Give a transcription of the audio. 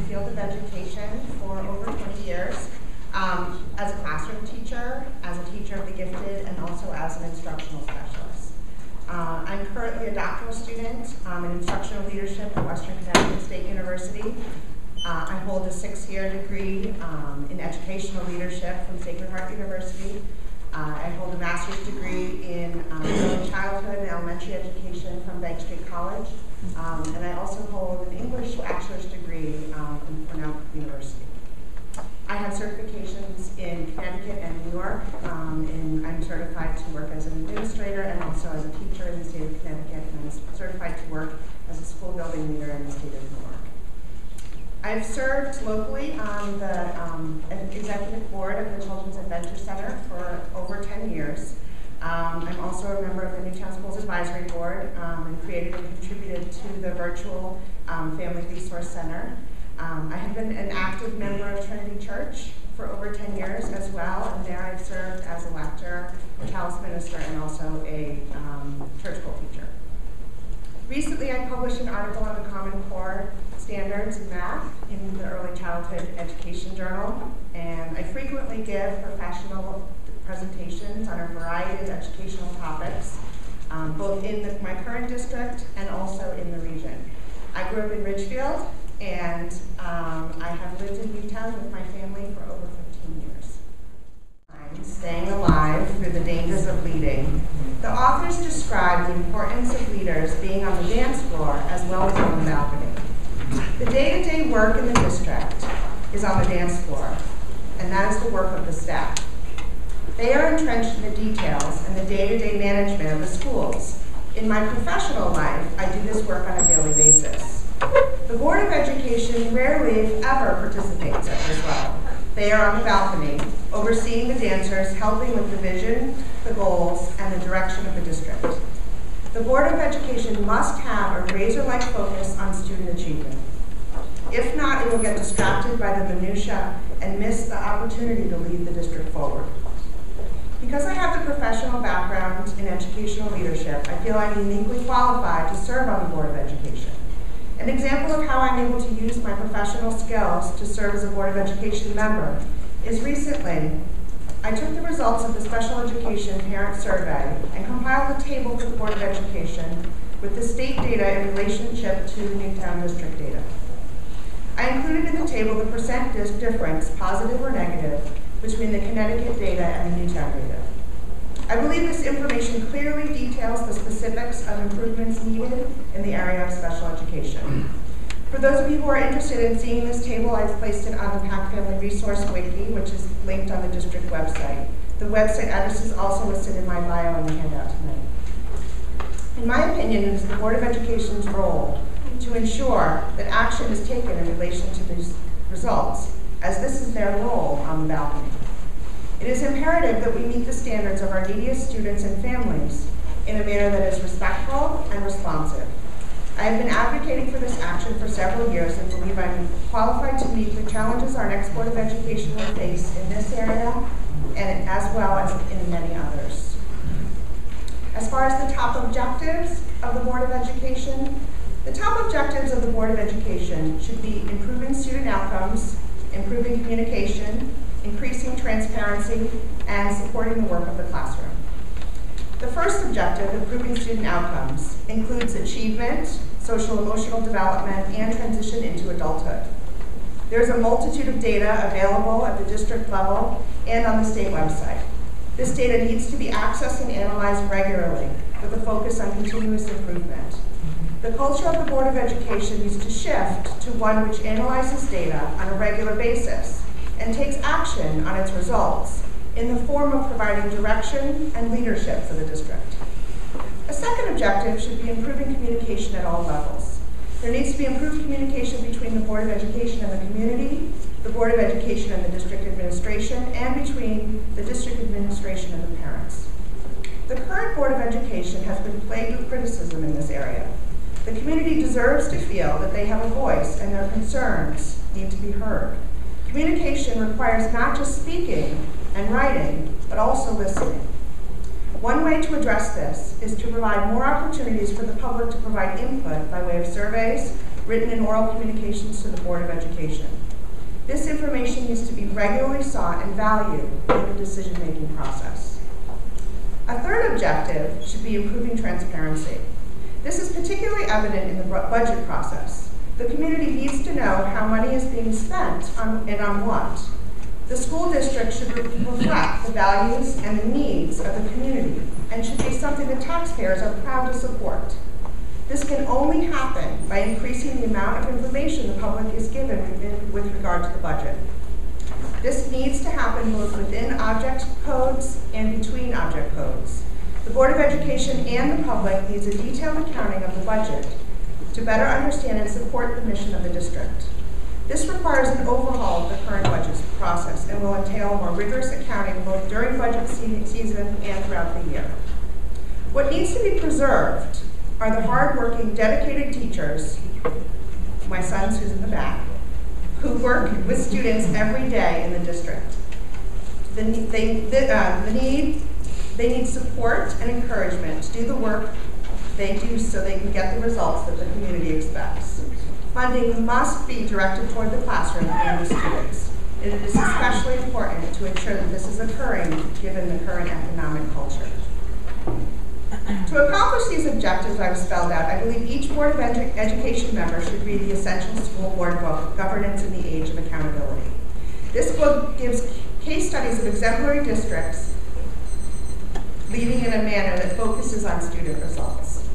field of education for over 20 years as a classroom teacher, as a teacher of the gifted, and also as an instructional specialist. I'm currently a doctoral student in instructional leadership at Western Connecticut State University. I hold a 6-year degree in educational leadership from Sacred Heart University. I hold a master's degree in early childhood and elementary education from Bank Street College. And I also hold an English bachelor's degree from Cornell University. I have certifications in Connecticut and New York, and I'm certified to work as an administrator and also as a teacher in the state of Connecticut, and I'm certified to work as a school building leader in the state of New York. I've served locally on the executive board of the Children's Adventure Center for over 10 years. I'm also a member of the Newtown Schools Advisory Board and created and contributed to the virtual Family Resource Center. I have been an active member of Trinity Church for over 10 years as well, and there I've served as a lector, a Talis minister, and also a church school teacher. Recently, I published an article on the Common Core standards in math in the Early Childhood Education Journal, and I frequently give professional presentations on a variety of educational topics, both in my current district and also in the region. I grew up in Ridgefield, and I have lived in Newtown with my family for over 15 years. Staying alive through the dangers of leading. The authors describe the importance of leaders being on the dance floor as well as on the balcony. The day-to-day work in the district is on the dance floor, and that is the work of the staff. They are entrenched in the details and the day-to-day management of the schools. In my professional life, I do this work on a daily basis. The Board of Education rarely, if ever, participates at this level. They are on the balcony, overseeing the dancers, helping with the vision, the goals, and the direction of the district. The Board of Education must have a razor-like focus on student achievement. If not, it will get distracted by the minutiae and miss the opportunity to lead the district forward. Because I have the professional background in educational leadership, I feel I'm uniquely qualified to serve on the Board of Education. An example of how I'm able to use my professional skills to serve as a Board of Education member is recently, I took the results of the Special Education Parent Survey and compiled a table for the Board of Education with the state data in relationship to the Newtown district data. I included in the table the percent difference, positive or negative, between the Connecticut data and the Newtown data. I believe this information clearly details the specifics of improvements needed in the area of special education. For those of you who are interested in seeing this table, I've placed it on the PAC Family Resource Wiki, which is linked on the district website. The website address is also listed in my bio in the handout tonight. In my opinion, it is the Board of Education's role to ensure that action is taken in relation to these results, as this is their role on the balcony. It is imperative that we meet the standards of our neediest students and families in a manner that is respectful and responsive. I have been advocating for this action for several years and believe I'm qualified to meet the challenges our next Board of Education will face in this area and as well as in many others. As far as the top objectives of the Board of Education, the top objectives of the Board of Education should be improving student outcomes, improving communication, increasing transparency, and supporting the work of the classroom. The first objective, improving student outcomes, includes achievement, social emotional development, and transition into adulthood. There's a multitude of data available at the district level and on the state website. This data needs to be accessed and analyzed regularly with a focus on continuous improvement. The culture of the Board of Education needs to shift to one which analyzes data on a regular basis and takes action on its results in the form of providing direction and leadership for the district. A second objective should be improving communication at all levels. There needs to be improved communication between the Board of Education and the community, the Board of Education and the district administration, and between the district administration and the parents. The current Board of Education has been plagued with criticism in this area. The community deserves to feel that they have a voice and their concerns need to be heard. Communication requires not just speaking and writing, but also listening. One way to address this is to provide more opportunities for the public to provide input by way of surveys, written and oral communications to the Board of Education. This information needs to be regularly sought and valued in the decision-making process. A third objective should be improving transparency. This is particularly evident in the budget process. The community needs to know how money is being spent and on what. The school district should reflect the values and the needs of the community and should be something that taxpayers are proud to support. This can only happen by increasing the amount of information the public is given with regard to the budget. This needs to happen both within object codes and between object codes. The Board of Education and the public needs a detailed accounting of the budget to better understand and support the mission of the district. This requires an overhaul of the current budget process and will entail more rigorous accounting both during budget season and throughout the year. What needs to be preserved are the hard-working, dedicated teachers, my sons who's in the back, who work with students every day in the district. They need support and encouragement to do the work they do so they can get the results that the community expects. Funding must be directed toward the classroom and the students. It is especially important to ensure that this is occurring given the current economic culture. To accomplish these objectives I've spelled out, I believe each Board of Education member should read the Essential School Board book, Governance in the Age of Accountability. This book gives case studies of exemplary districts leading in a manner that focuses on student results.